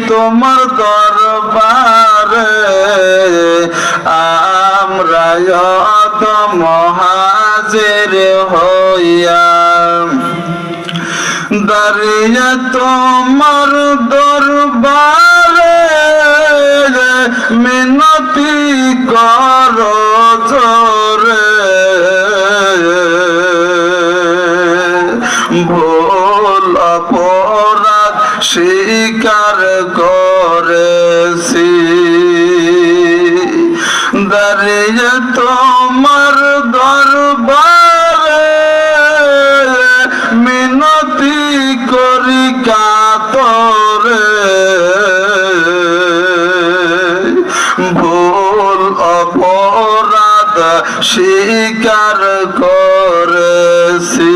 তোমার দরবারে আমরা অদম হাজির হইয়া দাঁড়িয়ে তোমার দরবারে মিনতি করো জোরে ভুল অপরাধ স্বীকার করেছি দাঁড়িয়ে তোমার দরবারে মিনতি করি কাতরে ভুল অপরাধ স্বীকার করেছি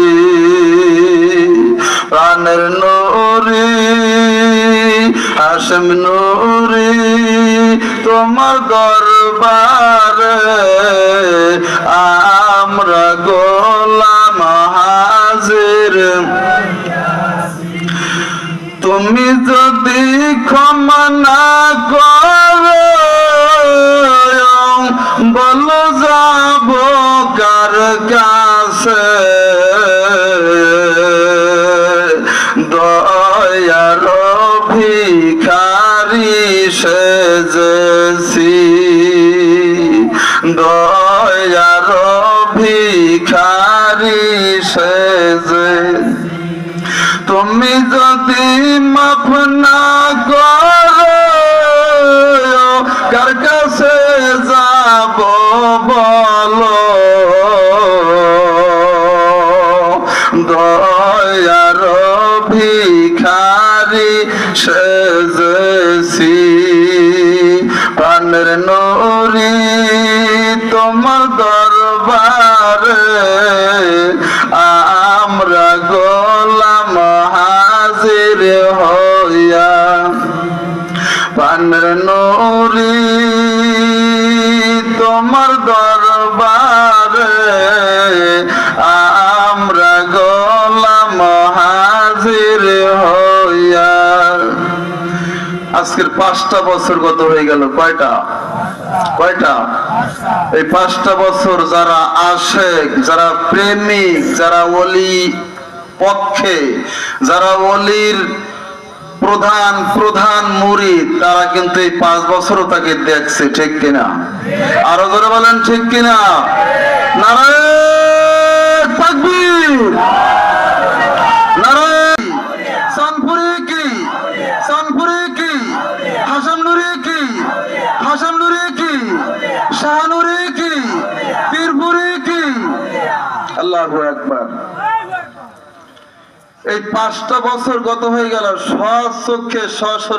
প্রাণের নূরি হাশেম নূরি তোমার দরবারে আমরা গোলাম হাজির তুমি যদি ক্ষমা না করো বলো যাব কার কাছে দয়ার ভিখারি সেজেছি দয়ার ভিখারি সেজে তুমি যদি মাফ না করো কার কাছে যাব বলো দয়ার ভিখারি সেজেছি প্রাণের নূরি তোমার দরবারে আমরা গোলাম হাজির হইয়া প্রাণের নূরি তোমার দরবারে আমরা গোলাম হাজির হইয়া আজকের 5টা বছর গত হয়ে গেল কয়টা এই 5টা বছর যারা আশেক যারা প্রেমিক যারা ওলি পক্ষে যারা ওলির প্রধান মুরিদ তারা কিন্তু এই 5 বছরও তাকে দেখছে ঠিক কিনা আরো জোরে বলেন ঠিক কিনা নারায়ে তাকবীর নারায়ে সানপুরি কি হাসান নুরি কি শাহনুরি কি পীরপুরি কি আল্লাহু আকবার এই 5টা বছর গত হয়ে গেল স্বচক্ষে সশরীরে